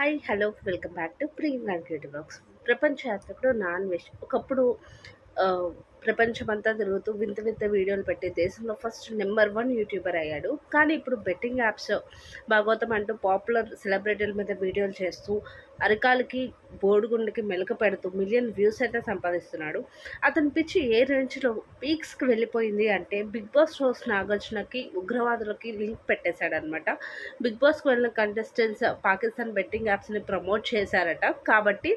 Hi hello welcome back to Prem and creative blogs. ప్రపంచవ్యాప్తంగా non veg ఒకప్పుడు ఆ, ప్రపంచమంతా తిరుగుతూ వింత వింత వీడియోలు పెట్టి దేశంలో ఫస్ట్ నెంబర్ 1 యూట్యూబర్ అయ్యాడు. కానీ ఇప్పుడు బెట్టింగ్ యాప్స్ భాగవతం అంటూ పాపులర్ సెలబ్రిటీల మీద వీడియోలు చేస్తూ అరికాలకి బోడిగుండుకి మెలక పెడుతూ మిలియన్ వ్యూస్ అయితే సంపాదిస్తున్నాడు. అతని పిచ్చి ఏ రేంజ్లో పీక్స్కి వెళ్ళిపోయింది అంటే బిగ్ బాస్ హోస్ట్ నాగార్జునకి ఉగ్రవాదులకి లింక్ పెట్టేశాడనమాట. బిగ్ బాస్కి వెళ్ళిన కంటెస్టెంట్స్ పాకిస్తాన్ బెట్టింగ్ యాప్స్ని ప్రమోట్ చేశారట. కాబట్టి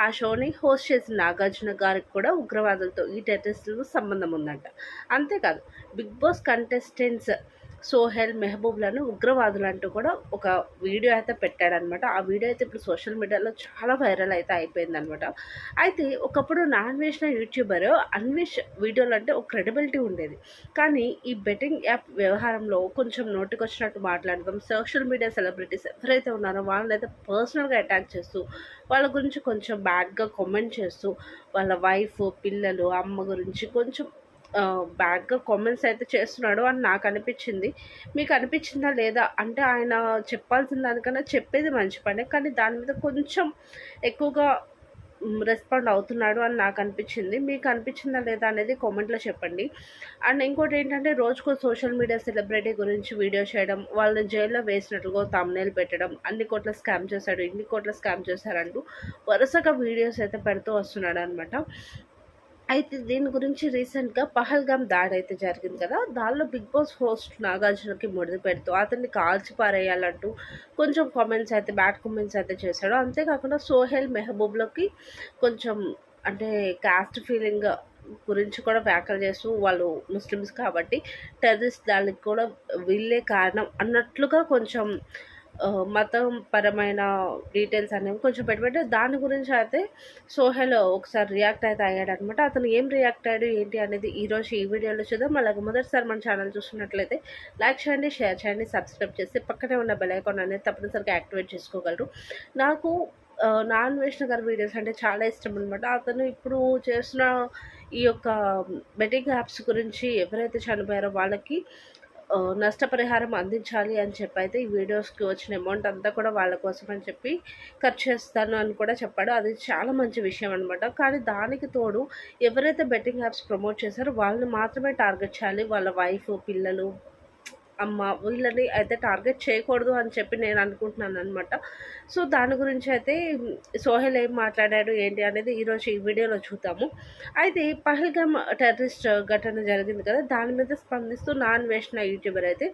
ఆ షోని హోస్ట్ చేసిన నాగార్జున గారికి కూడా ఉగ్రవాదులతో ఈ టెర్రరిస్టులకు సంబంధం ఉందంట. అంతేకాదు, బిగ్ బాస్ కంటెస్టెంట్స్ సోహెల్ మెహబూబ్లను ఉగ్రవాదులు అంటూ కూడా ఒక వీడియో అయితే పెట్టాడనమాట. ఆ వీడియో అయితే ఇప్పుడు సోషల్ మీడియాలో చాలా వైరల్ అయితే అయిపోయిందనమాట. అయితే ఒకప్పుడు నాన్ వెజ్ యూట్యూబర్ అన్వేష్ వీడియోలు అంటే ఒక క్రెడిబిలిటీ ఉండేది. కానీ ఈ బెట్టింగ్ యాప్ వ్యవహారంలో కొంచెం నోటికొచ్చినట్టు మాట్లాడడం, సోషల్ మీడియా సెలబ్రిటీస్ ఎవరైతే ఉన్నారో వాళ్ళనైతే పర్సనల్గా అటాక్ చేస్తూ వాళ్ళ గురించి కొంచెం బ్యాడ్గా కామెంట్ చేస్తూ వాళ్ళ వైఫ్, పిల్లలు, అమ్మ గురించి కొంచెం బ్యాడ్గా కామెంట్స్ అయితే చేస్తున్నాడు అని నాకు అనిపించింది. మీకు అనిపించిందా లేదా అంటే ఆయన చెప్పాల్సిన దానికన్నా చెప్పేది మంచి పనే, కానీ దాని మీద కొంచెం ఎక్కువగా రెస్పాండ్ అవుతున్నాడు అని నాకు అనిపించింది. మీకు అనిపించిందా లేదా అనేది కామెంట్లో చెప్పండి. అండ్ ఇంకోటి ఏంటంటే, రోజుకో సోషల్ మీడియా సెలబ్రిటీ గురించి వీడియో చేయడం, వాళ్ళని జైల్లో వేసినట్లుగా థంబ్నెయిల్ పెట్టడం, అన్ని కోట్ల స్కామ్ చేశాడు, ఇన్ని కోట్ల స్కామ్ చేశారంటూ వరుసగా వీడియోస్ అయితే పెడుతూ వస్తున్నాడు అనమాట. అయితే దీని గురించి రీసెంట్గా పహల్గామ్ దాడి అయితే జరిగింది కదా, దానిలో బిగ్ బాస్ హోస్ట్ నాగార్జునకి ముడిది పెడుతూ అతన్ని కాల్చి పారేయాలంటూ కొంచెం కామెంట్స్ అయితే బ్యాడ్ కామెంట్స్ అయితే చేశాడు. అంతేకాకుండా సోహెల్ మెహబూబ్లోకి కొంచెం అంటే కాస్ట్ ఫీలింగ్ గురించి కూడా వ్యాఖ్యలు చేస్తూ వాళ్ళు ముస్లిమ్స్ కాబట్టి టెర్రరిస్ట్ దానికి కూడా వీళ్ళే కారణం అన్నట్లుగా కొంచెం మతం పరమైన డీటెయిల్స్ అనేవి కొంచెం పెట్టి దాని గురించి అయితే సోహెల్ ఒకసారి రియాక్ట్ అయితే అయ్యాడనమాట. అతను ఏం రియాక్ట్ అయ్యాడు ఏంటి అనేది ఈరోజు ఈ వీడియోలో చూద్దాం. అలాగే మొదటిసారి మన ఛానల్ చూస్తున్నట్లయితే లైక్ చేయండి, షేర్ చేయండి, సబ్స్క్రైబ్ చేసి పక్కనే ఉన్న బెల్ ఐకాన్ అనేది తప్పనిసరిగా యాక్టివేట్ చేసుకోగలరు. నాకు నాన్ వెజ్ గారి వీడియోస్ అంటే చాలా ఇష్టం అనమాట. అతను ఇప్పుడు చేసిన ఈ యొక్క బెట్టింగ్ యాప్స్ గురించి ఎవరైతే చనిపోయారో వాళ్ళకి నష్టపరిహారం అందించాలి అని చెప్పి అయితే ఈ వీడియోస్కి వచ్చిన అమౌంట్ అంతా కూడా వాళ్ళ కోసం అని చెప్పి ఖర్చు చేస్తాను అని కూడా చెప్పాడు. అది చాలా మంచి విషయం అనమాట. కానీ దానికి తోడు ఎవరైతే బెట్టింగ్ యాప్స్ ప్రమోట్ చేశారో వాళ్ళని మాత్రమే టార్గెట్ చేయాలి. వాళ్ళ వైఫ్, పిల్లలు, అమ్మ వీళ్ళని అయితే టార్గెట్ చేయకూడదు అని చెప్పి నేను అనుకుంటున్నాను అనమాట. సో దాని గురించి అయితే సోహెల్ ఏం మాట్లాడాడు ఏంటి అనేది ఈరోజు ఈ వీడియోలో చూద్దాము. అయితే పహల్గామ్ టెర్రరిస్ట్ ఘటన జరిగింది కదా, దాని మీద స్పందిస్తూ నాన్ వెజ్ యూట్యూబర్ అయితే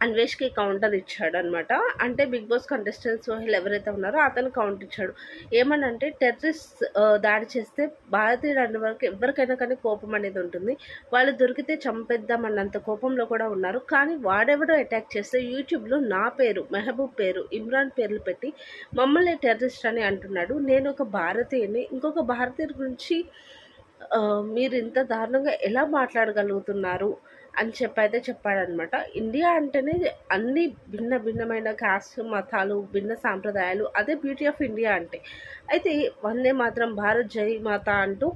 అన్వేష్కి కౌంటర్ ఇచ్చాడు అనమాట. అంటే బిగ్ బాస్ కంటెస్టెంట్ సోహెల్ ఎవరైతే ఉన్నారో అతను కౌంటర్ ఇచ్చాడు. ఏమనంటే, టెర్రరిస్ట్ దాడి చేస్తే భారతీయుడు అన్న వరకు ఎవరికైనా కానీ కోపం అనేది ఉంటుంది. వాళ్ళు దొరికితే చంపేద్దామన్నంత కోపంలో కూడా ఉన్నారు. కానీ వాడెవడో అటాక్ చేస్తే యూట్యూబ్లో నా పేరు, మెహబూబ్ పేరు, ఇమ్రాన్ పేర్లు పెట్టి మమ్మల్ని టెర్రరిస్ట్ అని అంటున్నాడు. నేను ఒక భారతీయుని, ఇంకొక భారతీయుడి గురించి మీరు ఇంత దారుణంగా ఎలా మాట్లాడగలుగుతున్నారు అని చెప్పి అయితే చెప్పాడనమాట. ఇండియా అంటేనే అన్ని భిన్న భిన్నమైన కాస్ట్, మతాలు, భిన్న సాంప్రదాయాలు, అదే బ్యూటీ ఆఫ్ ఇండియా అంటే. అయితే వందే మాత్రం, భారత్ జై మాత అంటూ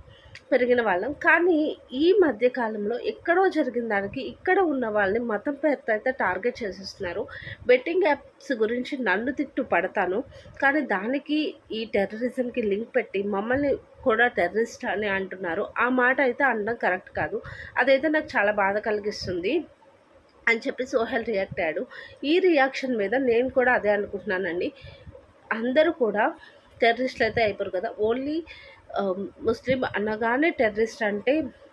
పెరిగిన వాళ్ళం. కానీ ఈ మధ్య కాలంలో ఎక్కడో జరిగిన దానికి ఇక్కడ ఉన్న వాళ్ళని మతం పేరుతో అయితే టార్గెట్ చేసేస్తున్నారు. బెట్టింగ్ యాప్స్ గురించి నన్ను తిట్టు పడతాను, కానీ దానికి ఈ టెర్రరిజంకి లింక్ పెట్టి మమ్మల్ని కూడా టెర్రరిస్ట్ అని అంటున్నారు. ఆ మాట అయితే అనడం కరెక్ట్ కాదు. అదైతే నాకు చాలా బాధ కలిగిస్తుంది అని చెప్పి సోహెల్ రియాక్ట్ అయ్యాడు. ఈ రియాక్షన్ మీద నేను కూడా అదే అనుకుంటున్నానండి. అందరూ కూడా టెర్రరిస్టులు అయితే అయిపోరు కదా. ఓన్లీ ముస్లిం అనగానే టెర్రరిస్ట్ అంటే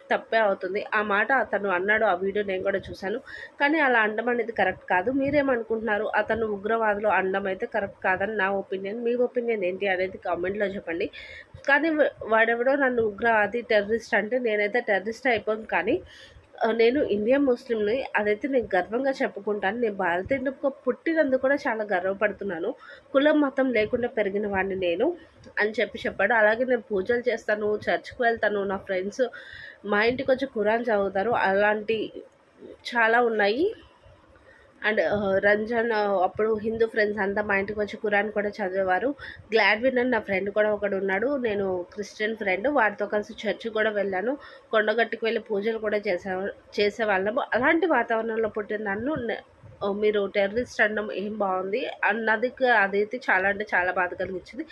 తప్పే అవుతుంది. ఆ మాట అతను అన్నాడు. ఆ వీడియో నేను కూడా చూశాను. కానీ అలా అనడం అనేది కరెక్ట్ కాదు. మీరేమనుకుంటున్నారు? అతను ఉగ్రవాదులు అనడం అయితే కరెక్ట్ కాదని నా ఒపీనియన్. మీ ఒపీనియన్ ఏంటి అనేది కామెంట్లో చెప్పండి. కానీ వాడెవడో నన్ను ఉగ్రవాది, టెర్రరిస్ట్ అంటే నేనైతే టెర్రరిస్ట్ అయిపోను. కానీ నేను ఇండియన్ ముస్లింని, అదైతే నేను గర్వంగా చెప్పుకుంటాను. నేను భారతీయులకు పుట్టినందుకు కూడా చాలా గర్వపడుతున్నాను. కులం, మతం లేకుండా పెరిగిన వాడిని నేను అని చెప్పాడు. అలాగే నేను పూజలు చేస్తాను, చర్చ్కి వెళ్తాను, నా ఫ్రెండ్స్ మా ఇంటికి వచ్చి ఖురాన్ చదువుతారు. అలాంటి చాలా ఉన్నాయి. అండ్ రంజాన్ అప్పుడు హిందూ ఫ్రెండ్స్ అంతా మా ఇంటికి వచ్చి ఖురాన్ కూడా చదివేవారు. గ్లాడ్విన్ అని నా ఫ్రెండ్ కూడా ఒకడు ఉన్నాడు. నేను క్రిస్టియన్ ఫ్రెండ్, వాడితో కలిసి చర్చ్ కూడా వెళ్ళాను. కొండగట్టుకు వెళ్ళి పూజలు కూడా చేసేవాళ్ళము. అలాంటి వాతావరణంలో పుట్టిన నన్ను మీరు టెర్రరిస్ట్ అనడం ఏం బాగుంది అన్నది అదైతే చాలా అంటే చాలా బాధ కలిగించింది.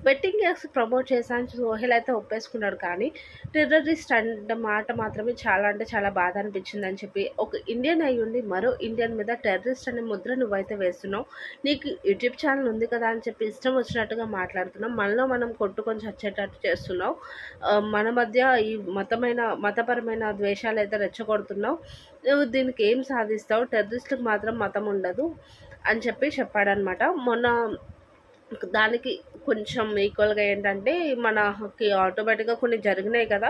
బెట్టింగ్ యాప్స్ ప్రమోట్ చేశాను సోహెల్ అయితే ఒప్పేసుకున్నాడు, కానీ టెర్రరిస్ట్ అన్న మాట మాత్రమే చాలా అంటే చాలా బాధ అనిపించింది అని చెప్పి, ఒక ఇండియన్ అయి ఉండి మరో ఇండియన్ మీద టెర్రరిస్ట్ అనే ముద్ర నువ్వైతే వేస్తున్నావు, నీకు యూట్యూబ్ ఛానల్ ఉంది కదా అని చెప్పి ఇష్టం వచ్చినట్టుగా మాట్లాడుతున్నావు, మనలో మనం కొట్టుకొని చచ్చేటట్టు చేస్తున్నావు, మన మధ్య ఈ మతపరమైన ద్వేషాలు అయితే రెచ్చగొడుతున్నావు, నువ్వు దీనికి ఏం సాధిస్తావు, టెర్రరిస్టులకు మాత్రం మతం ఉండదు అని చెప్పి చెప్పాడనమాట. మొన్న దానికి కొంచెం ఈక్వల్గా ఏంటంటే మనకి ఆటోమేటిక్గా కొన్ని జరిగినాయి కదా,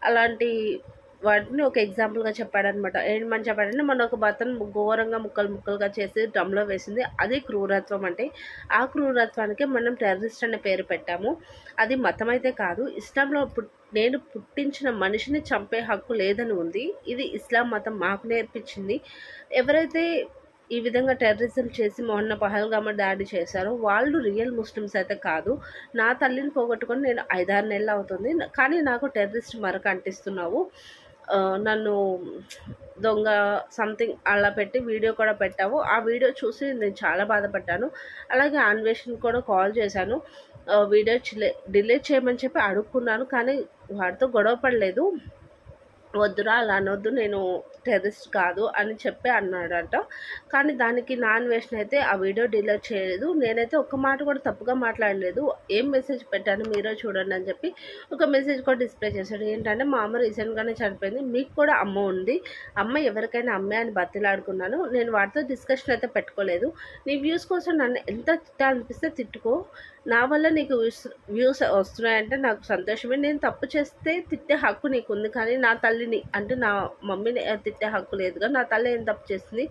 అలాంటి వాటిని ఒక ఎగ్జాంపుల్గా చెప్పాడనమాట. ఏమని చెప్పాడంటే, మన ఒక బతను ఘోరంగా ముక్కలుగా చేసి డ్రమ్లో వేసింది, అది క్రూరత్వం. అంటే ఆ క్రూరత్వానికి మనం టెర్రరిస్ట్ అనే పేరు పెట్టాము. అది మతం అయితే కాదు, ఇస్లాంలో నేను పుట్టించిన మనిషిని చంపే హక్కు లేదని ఉంది. ఇది ఇస్లాం మతం మాకు నేర్పించింది. ఎవరైతే ఈ విధంగా టెర్రరిజం చేసి మొన్న పహల్గామ దాడి చేశారో వాళ్ళు రియల్ ముస్లిమ్స్ అయితే కాదు. నా తల్లిని పోగొట్టుకొని నేను 5-6 నెలలు అవుతుంది, కానీ నాకు టెర్రరిస్ట్ మరక అంటిస్తున్నావు, నన్ను దొంగ సంథింగ్ అలా పెట్టి వీడియో కూడా పెట్టావు. ఆ వీడియో చూసి నేను చాలా బాధపడ్డాను. అలాగే అన్వేషణ కూడా కాల్ చేశాను, వీడియో డిలీట్ చేయమని చెప్పి అడుక్కున్నాను, కానీ వాడితో గొడవ పడలేదు. వద్దురా అలా అనొద్దు, నేను టెర్రరిస్ట్ కాదు అని చెప్పి అన్నాడంట. కానీ దానికి నాన్ వేషన్ అయితే ఆ వీడియో డిలీట్ చేయలేదు. నేనైతే ఒక్క మాట కూడా తప్పుగా మాట్లాడలేదు. ఏం మెసేజ్ పెట్టాను మీరే చూడండి అని చెప్పి ఒక మెసేజ్ కూడా డిస్ప్లే చేశాడు. ఏంటంటే, మా అమ్మ రీసెంట్గానే చనిపోయింది, మీకు కూడా అమ్మ ఉంది, అమ్మ ఎవరికైనా అమ్మే అని బతిలాడుకున్నాను, నేను వాటితో డిస్కషన్ అయితే పెట్టుకోలేదు. నీ వ్యూస్ కోసం నన్ను ఎంత తిట్టాలనిపిస్తే తిట్టుకో, నా వల్ల నీకు వ్యూస్ వస్తున్నాయంటే నాకు సంతోషమే. నేను తప్పు చేస్తే తిట్టే హక్కు నీకు ఉంది, కానీ నా తల్లిని అంటే నా మమ్మీని తిట్టే హక్కు లేదుగా. నా తల్లి ఏం తప్పు చేస్తుంది,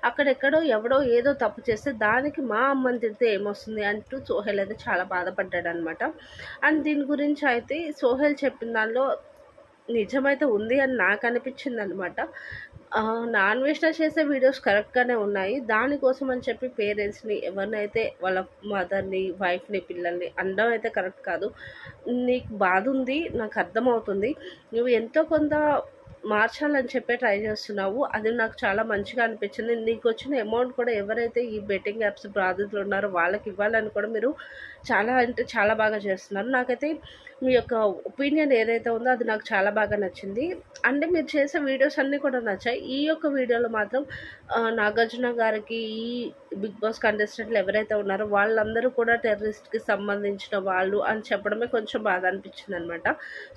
అక్కడెక్కడో ఎవడో ఏదో తప్పు చేస్తే దానికి మా అమ్మని తిడితే ఏమొస్తుంది అంటూ సోహెల్ అయితే చాలా బాధపడ్డాడు అనమాట. అండ్ దీని గురించి అయితే సోహెల్ చెప్పిన దానిలో నిజమైతే ఉంది అని నాకు అనిపించింది అనమాట. నాన్ వెజ్లో చేసే వీడియోస్ కరెక్ట్గానే ఉన్నాయి, దానికోసం అని చెప్పి పేరెంట్స్ని ఎవరినైతే వాళ్ళ మదర్ని వైఫ్ని పిల్లల్ని అనడం అయితే కరెక్ట్ కాదు. నీకు బాధ ఉంది, నాకు అర్థమవుతుంది, నువ్వు ఎంతో కొంత మార్చాలని చెప్పి ట్రై చేస్తున్నావు, అది నాకు చాలా మంచిగా అనిపించింది. నీకు వచ్చిన అమౌంట్ కూడా ఎవరైతే ఈ బెట్టింగ్ యాప్స్ బాధితులు ఉన్నారో వాళ్ళకి ఇవ్వాలని కూడా మీరు చాలా అంటే చాలా బాగా చేస్తున్నారు. నాకైతే మీ యొక్క ఒపీనియన్ ఏదైతే ఉందో అది నాకు చాలా బాగా నచ్చింది. అంటే మీరు చేసే వీడియోస్ అన్నీ కూడా నచ్చాయి. ఈ యొక్క వీడియోలో మాత్రం నాగార్జున గారికి ఈ బిగ్ బాస్ కంటెస్టెంట్లు ఎవరైతే ఉన్నారో వాళ్ళందరూ కూడా టెర్రరిస్ట్కి సంబంధించిన వాళ్ళు అని చెప్పడమే కొంచెం బాధ అనిపించింది అనమాట.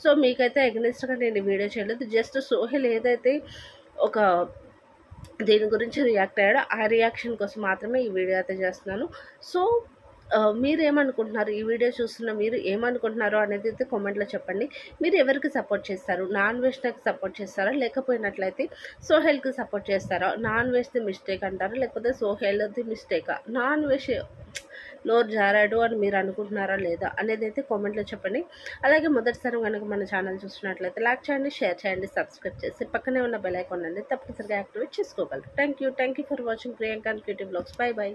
సో మీకైతే ఎగ్నెస్ట్గా నేను ఈ వీడియో చేయలేదు, జస్ట్ సోహెల్ ఏదైతే ఒక దీని గురించి రియాక్ట్ అయ్యాడో ఆ రియాక్షన్ కోసం మాత్రమే ఈ వీడియో అయితే చేస్తున్నాను. సో మీరు ఏమనుకుంటున్నారు, ఈ వీడియో చూస్తున్న మీరు ఏమనుకుంటున్నారో అనేది అయితే కామెంట్లో చెప్పండి. మీరు ఎవరికి సపోర్ట్ చేస్తారు, నాన్ వెజ్కి సపోర్ట్ చేస్తారా, లేకపోయినట్లయితే సోహెల్కి సపోర్ట్ చేస్తారా, నాన్ వెజ్ది మిస్టేక్ అంటారా, లేకపోతే సోహెల్ది మిస్టేకా, నాన్ వెజ్ నోరు జారాడు అని మీరు అనుకుంటున్నారా లేదా అనేది అయితే కామెంట్లో చెప్పండి. అలాగే మొదటిసారి కనుక మన ఛానల్ చూస్తున్నట్లయితే లైక్ చేయండి, షేర్ చేయండి, సబ్స్క్రైబ్ చేసి పక్కనే ఉన్న బెల్ ఐకాన్ అనేది తప్పనిసరిగా యాక్టివేట్ చేసుకోగలరు. Thank you for watching Priyanka creative blogs. By.